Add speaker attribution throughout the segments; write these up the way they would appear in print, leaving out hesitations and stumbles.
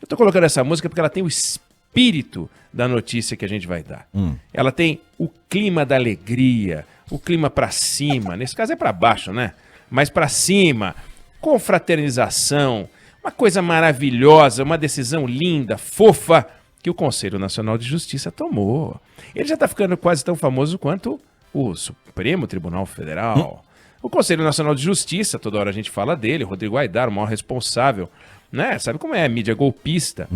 Speaker 1: Eu tô colocando essa música porque ela tem o espírito da notícia que a gente vai dar. Ela tem o clima da alegria, o clima pra cima, nesse caso é pra baixo, né? Mas pra cima, confraternização, uma coisa maravilhosa, uma decisão linda, fofa, que o Conselho Nacional de Justiça tomou. Ele já tá ficando quase tão famoso quanto o Supremo Tribunal Federal. O Conselho Nacional de Justiça, toda hora a gente fala dele, o Rodrigo Aidar, o maior responsável, né? Sabe como é a mídia golpista?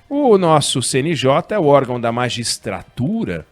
Speaker 1: O nosso CNJ é o órgão da magistratura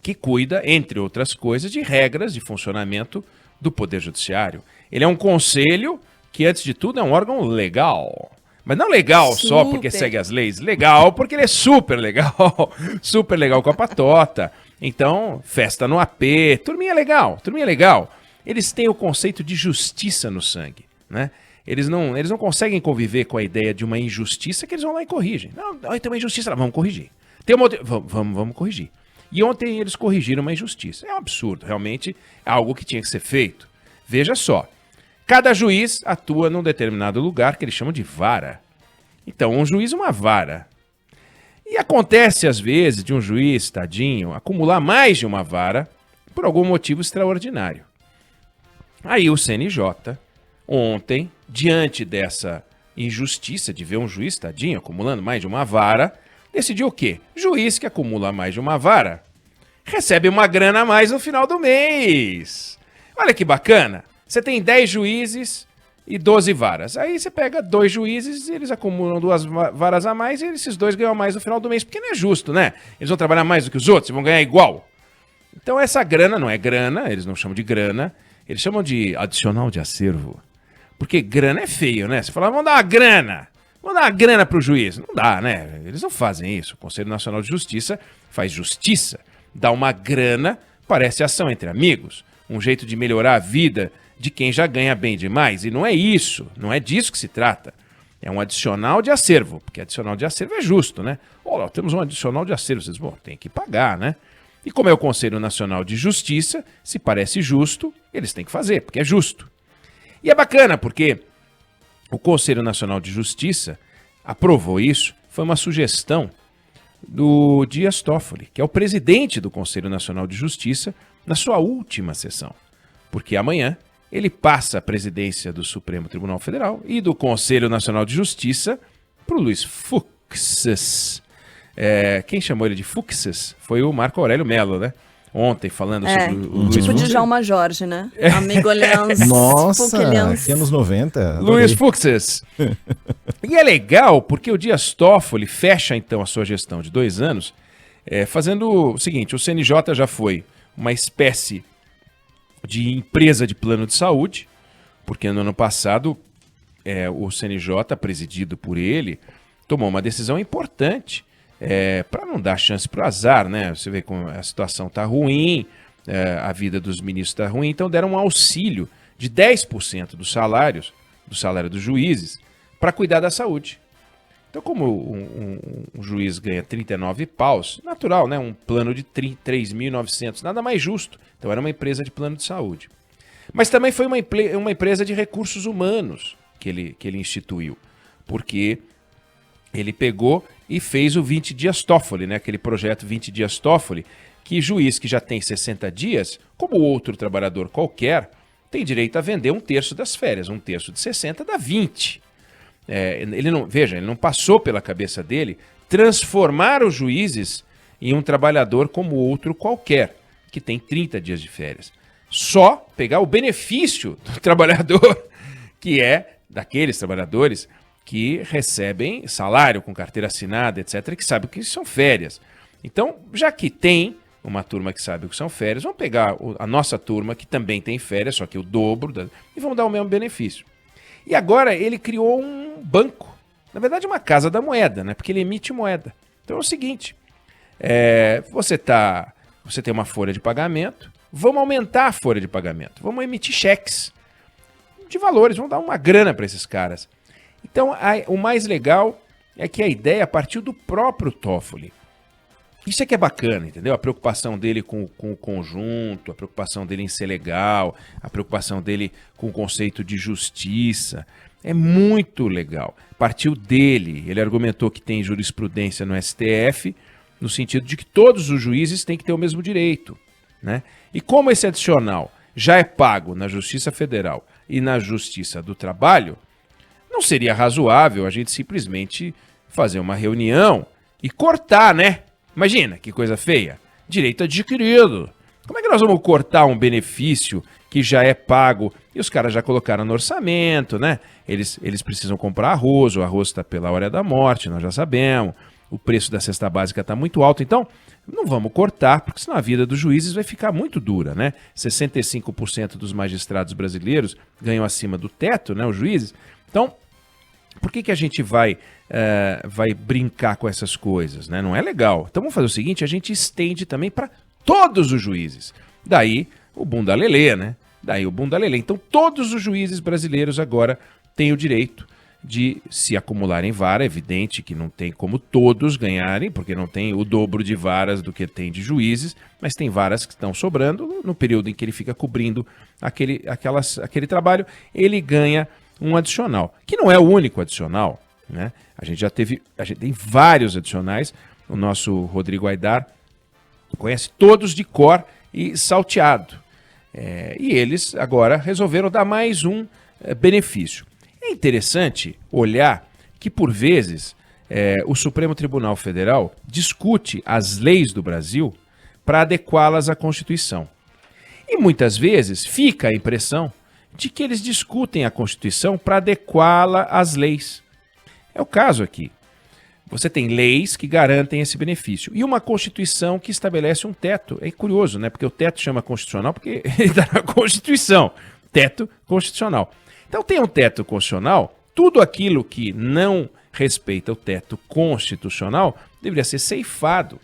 Speaker 1: que cuida, entre outras coisas, de regras de funcionamento do Poder Judiciário. Ele é um conselho que, antes de tudo, é um órgão legal. Mas não legal só porque segue as leis, legal porque ele é super legal, super legal com a patota. Então, festa no AP, turminha legal, turminha legal. Eles têm o conceito de justiça no sangue, né? Eles não conseguem conviver com a ideia de uma injustiça que eles vão lá e corrigem. Não, tem uma injustiça lá, vamos corrigir. Tem uma outra, vamos corrigir. E ontem eles corrigiram uma injustiça. É um absurdo, realmente é algo que tinha que ser feito. Veja só. Cada juiz atua num determinado lugar que eles chamam de vara. Então, um juiz é uma vara. E acontece, às vezes, de um juiz, tadinho, acumular mais de uma vara por algum motivo extraordinário. Aí o CNJ, ontem, diante dessa injustiça de ver um juiz, tadinho, acumulando mais de uma vara, decidiu o quê? Juiz que acumula mais de uma vara recebe uma grana a mais no final do mês. Olha que bacana. Você tem 10 juízes e 12 varas. Aí você pega 2 juízes, eles acumulam 2 varas a mais e esses 2 ganham mais no final do mês, porque não é justo, né? Eles vão trabalhar mais do que os outros e vão ganhar igual. Então essa grana não é grana, eles não chamam de grana, eles chamam de adicional de acervo. Porque grana é feio, né? Você fala, vamos dar uma grana pro juiz. Não dá, né? Eles não fazem isso. O Conselho Nacional de Justiça faz justiça, dá uma grana, parece ação entre amigos, um jeito de melhorar a vida de quem já ganha bem demais. E não é isso, não é disso que se trata. É um adicional de acervo, porque adicional de acervo é justo, né? Olha, temos um adicional de acervo, vocês vão, tem que pagar, né? E como é o Conselho Nacional de Justiça, se parece justo, eles têm que fazer, porque é justo. E é bacana, porque o Conselho Nacional de Justiça aprovou isso, foi uma sugestão do Dias Toffoli, que é o presidente do Conselho Nacional de Justiça, na sua última sessão. Porque amanhã ele passa a presidência do Supremo Tribunal Federal e do Conselho Nacional de Justiça para o Luiz Fux. Quem chamou ele de Fux foi o Marco Aurélio Mello, né? Ontem, falando sobre o Luiz
Speaker 2: Tipo
Speaker 1: Fux.
Speaker 2: de Djalma Jorge, né? Amigo Leans.
Speaker 3: Nossa, que anos 90.
Speaker 1: Luiz Fux. E é legal porque o Dias Toffoli fecha, então, a sua gestão de 2 anos, fazendo o seguinte, o CNJ já foi uma espécie de empresa de plano de saúde, porque no ano passado o CNJ, presidido por ele, tomou uma decisão importante para não dar chance para o azar, né? Você vê como a situação está ruim, a vida dos ministros está ruim, então deram um auxílio de 10% dos salários, do salário dos juízes, para cuidar da saúde. Então, como um juiz ganha 39 paus, natural, né? Um plano de 3.900, nada mais justo. Então, era uma empresa de plano de saúde. Mas também foi uma empresa de recursos humanos que ele instituiu, porque ele pegou e fez o 20 Dias Toffoli, né? Aquele projeto 20 Dias Toffoli, que juiz que já tem 60 dias, como outro trabalhador qualquer, tem direito a vender 1/3 das férias. 1/3 de 60 dá 20. Ele não passou pela cabeça dele transformar os juízes em um trabalhador como outro qualquer, que tem 30 dias de férias. Só pegar o benefício do trabalhador, que é daqueles trabalhadores que recebem salário com carteira assinada, etc., que sabem que são férias. Então, já que tem uma turma que sabe o que são férias, vamos pegar a nossa turma, que também tem férias, só que o dobro, e vamos dar o mesmo benefício. E agora ele criou um banco, na verdade uma casa da moeda, né? Porque ele emite moeda. Então é o seguinte, você tem uma folha de pagamento, vamos aumentar a folha de pagamento, vamos emitir cheques de valores, vamos dar uma grana para esses caras. Então o mais legal é que a ideia partiu do próprio Toffoli. Isso é que é bacana, entendeu? A preocupação dele com o conjunto, a preocupação dele em ser legal, a preocupação dele com o conceito de justiça. é muito legal. Partiu dele, ele argumentou que tem jurisprudência no STF, no sentido de que todos os juízes têm que ter o mesmo direito, né? E como esse adicional já é pago na Justiça Federal e na Justiça do Trabalho, não seria razoável a gente simplesmente fazer uma reunião e cortar, né? Imagina, que coisa feia. Direito adquirido. Como é que nós vamos cortar um benefício que já é pago e os caras já colocaram no orçamento, né? Eles precisam comprar arroz, o arroz está pela hora da morte, nós já sabemos. O preço da cesta básica está muito alto, então não vamos cortar, porque senão a vida dos juízes vai ficar muito dura, né? 65% dos magistrados brasileiros ganham acima do teto, né? Os juízes. Então, por que a gente vai brincar com essas coisas, né? Não é legal. Então vamos fazer o seguinte, a gente estende também para todos os juízes. Daí o bunda lelê, né? Daí o bunda lelê. Então todos os juízes brasileiros agora têm o direito de se acumularem vara. É evidente que não tem como todos ganharem, porque não tem o dobro de varas do que tem de juízes, mas tem varas que estão sobrando. No período em que ele fica cobrindo aquele trabalho, ele ganha um adicional, que não é o único adicional, né? A gente tem vários adicionais. O nosso Rodrigo Aidar conhece todos de cor e salteado. E eles agora resolveram dar mais um benefício. É interessante olhar que, por vezes, o Supremo Tribunal Federal discute as leis do Brasil para adequá-las à Constituição. E muitas vezes fica a impressão de que eles discutem a Constituição para adequá-la às leis. É o caso aqui. Você tem leis que garantem esse benefício e uma Constituição que estabelece um teto. É curioso, né? Porque o teto chama constitucional porque ele está na Constituição. Teto constitucional. Então tem um teto constitucional, tudo aquilo que não respeita o teto constitucional deveria ser ceifado.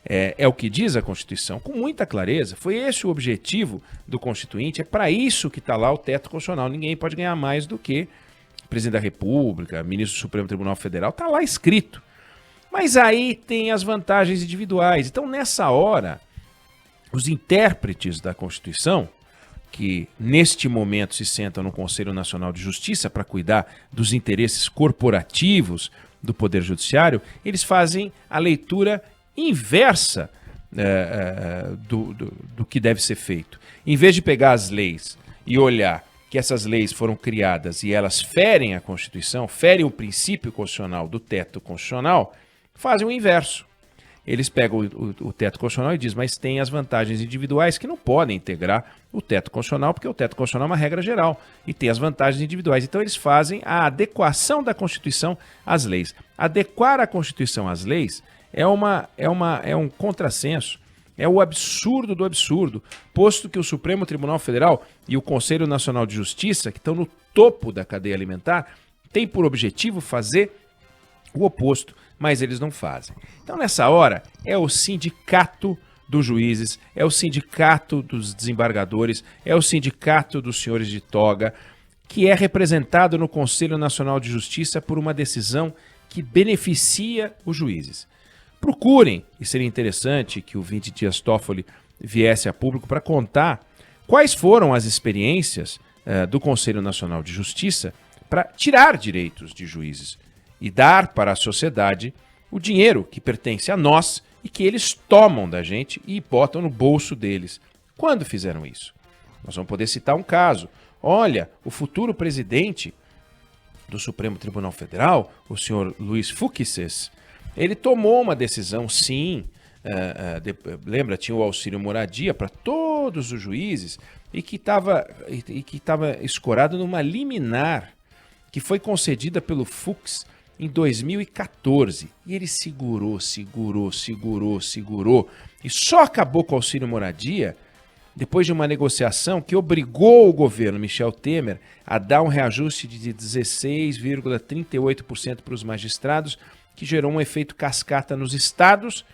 Speaker 1: É o que diz a Constituição, com muita clareza. Foi esse o objetivo do Constituinte, é para isso que está lá o teto constitucional. Ninguém pode ganhar mais do que presidente da República, ministro do Supremo Tribunal Federal, está lá escrito. Mas aí tem as vantagens individuais. Então, nessa hora, os intérpretes da Constituição, que neste momento se sentam no Conselho Nacional de Justiça para cuidar dos interesses corporativos do Poder Judiciário, eles fazem a leitura inversa do que deve ser feito. Em vez de pegar as leis e olhar que essas leis foram criadas e elas ferem a Constituição, ferem o princípio constitucional do teto constitucional, fazem o inverso. Eles pegam o teto constitucional e dizem, mas tem as vantagens individuais que não podem integrar o teto constitucional, porque o teto constitucional é uma regra geral e tem as vantagens individuais. Então eles fazem a adequação da Constituição às leis. Adequar a Constituição às leis é um contrassenso. É o absurdo do absurdo, posto que o Supremo Tribunal Federal e o Conselho Nacional de Justiça, que estão no topo da cadeia alimentar, têm por objetivo fazer o oposto, mas eles não fazem. Então, nessa hora, é o sindicato dos juízes, é o sindicato dos desembargadores, é o sindicato dos senhores de toga, que é representado no Conselho Nacional de Justiça por uma decisão que beneficia os juízes. Procurem, e seria interessante que o Vinte Dias Toffoli viesse a público para contar quais foram as experiências do Conselho Nacional de Justiça para tirar direitos de juízes e dar para a sociedade o dinheiro que pertence a nós e que eles tomam da gente e botam no bolso deles. Quando fizeram isso? Nós vamos poder citar um caso. Olha, o futuro presidente do Supremo Tribunal Federal, o senhor Luiz Fux, ele tomou uma decisão, sim, lembra, tinha o auxílio moradia para todos os juízes e que estava escorado numa liminar que foi concedida pelo Fux em 2014. E ele segurou e só acabou com o auxílio moradia depois de uma negociação que obrigou o governo Michel Temer a dar um reajuste de 16,38% para os magistrados, que gerou um efeito cascata nos estados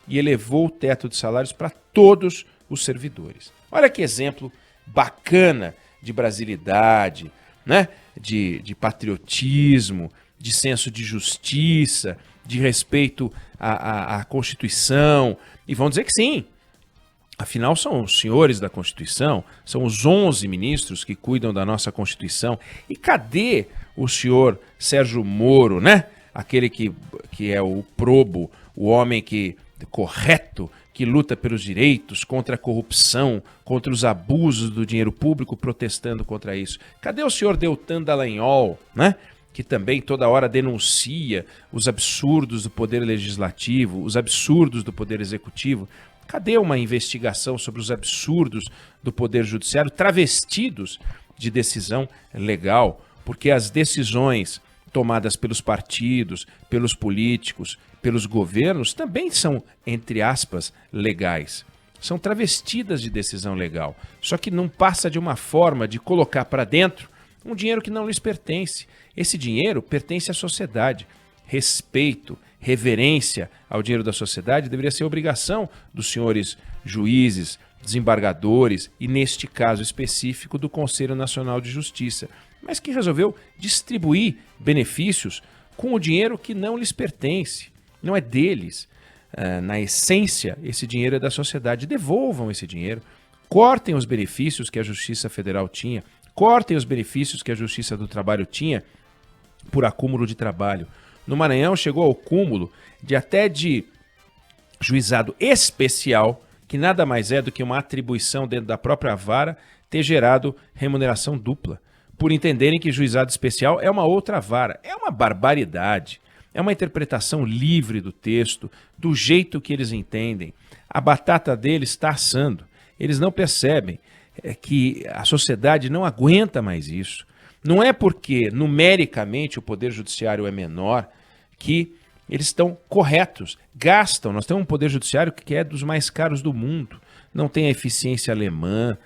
Speaker 1: e elevou o teto de salários para todos os servidores. Olha que exemplo bacana de brasilidade, né? De patriotismo, de senso de justiça, de respeito à Constituição. E vão dizer que sim. Afinal, são os senhores da Constituição, são os 11 ministros que cuidam da nossa Constituição. E cadê o senhor Sérgio Moro, né? Aquele que é o probo, o homem correto, que luta pelos direitos, contra a corrupção, contra os abusos do dinheiro público, protestando contra isso. Cadê o senhor Deltan Dallagnol, né? Que também toda hora denuncia os absurdos do poder legislativo, os absurdos do poder executivo? Cadê uma investigação sobre os absurdos do poder judiciário travestidos de decisão legal? Porque as decisões tomadas pelos partidos, pelos políticos, pelos governos, também são, entre aspas, legais. São travestidas de decisão legal. Só que não passa de uma forma de colocar para dentro um dinheiro que não lhes pertence. Esse dinheiro pertence à sociedade. Respeito, reverência ao dinheiro da sociedade deveria ser obrigação dos senhores juízes, desembargadores e, neste caso específico, do Conselho Nacional de Justiça, mas que resolveu distribuir benefícios com o dinheiro que não lhes pertence. Não é deles. Na essência, esse dinheiro é da sociedade. Devolvam esse dinheiro. Cortem os benefícios que a Justiça Federal tinha. Cortem os benefícios que a Justiça do Trabalho tinha por acúmulo de trabalho. No Maranhão chegou ao cúmulo de juizado especial, que nada mais é do que uma atribuição dentro da própria vara, ter gerado remuneração dupla, por entenderem que juizado especial é uma outra vara. É uma barbaridade. É uma interpretação livre do texto, do jeito que eles entendem. A batata deles está assando. Eles não percebem que a sociedade não aguenta mais isso. Não é porque numericamente o poder judiciário é menor que eles estão corretos, gastam. Nós temos um poder judiciário que é dos mais caros do mundo. Não tem a eficiência alemã,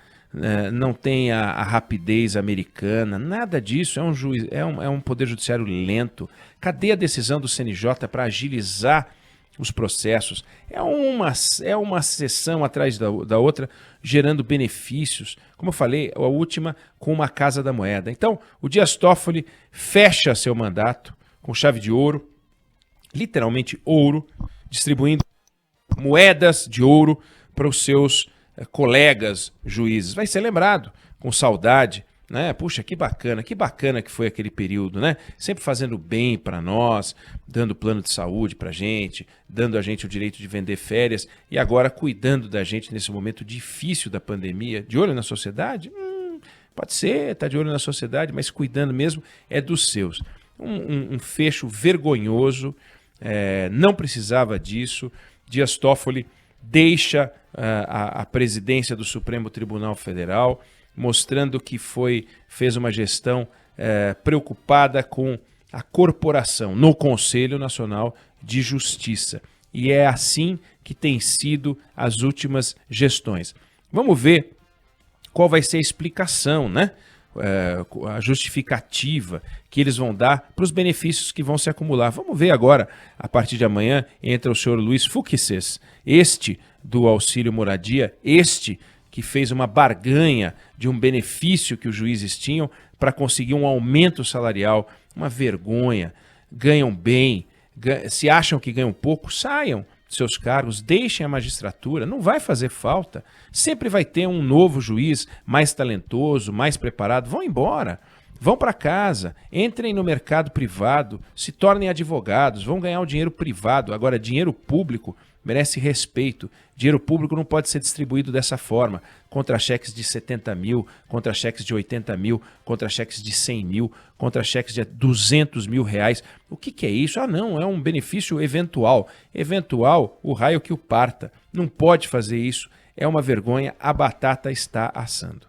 Speaker 1: não tem a rapidez americana, nada disso. É um poder judiciário lento. Cadê a decisão do CNJ para agilizar os processos? É uma sessão atrás da outra, gerando benefícios. Como eu falei, a última com uma Casa da Moeda. Então, o Dias Toffoli fecha seu mandato com chave de ouro, literalmente ouro, distribuindo moedas de ouro para os seus colegas juízes. Vai ser lembrado com saudade, né? Puxa, que bacana que foi aquele período, né? Sempre fazendo bem para nós, dando plano de saúde para a gente, dando a gente o direito de vender férias e agora cuidando da gente nesse momento difícil da pandemia. De olho na sociedade? Pode ser, tá de olho na sociedade, mas cuidando mesmo é dos seus. Um fecho vergonhoso, não precisava disso. Dias Toffoli deixa a presidência do Supremo Tribunal Federal, mostrando que fez uma gestão preocupada com a corporação no Conselho Nacional de Justiça. E é assim que tem sido as últimas gestões. Vamos ver qual vai ser a explicação, né? A justificativa que eles vão dar para os benefícios que vão se acumular. Vamos ver agora, a partir de amanhã, entra o senhor Luiz Fux, este do auxílio moradia, este que fez uma barganha de um benefício que os juízes tinham para conseguir um aumento salarial. Uma vergonha. Ganham bem, se acham que ganham pouco, saiam de seus cargos, deixem a magistratura, não vai fazer falta. Sempre vai ter um novo juiz mais talentoso, mais preparado. Vão embora, vão para casa, entrem no mercado privado, se tornem advogados, vão ganhar o dinheiro privado. Agora, dinheiro público merece respeito. Dinheiro público não pode ser distribuído dessa forma, contra-cheques de 70 mil, contra-cheques de 80 mil, contra-cheques de 100 mil, contra-cheques de 200 mil reais. O que é isso? Não, é um benefício eventual. Eventual, o raio que o parta. Não pode fazer isso. É uma vergonha, a batata está assando.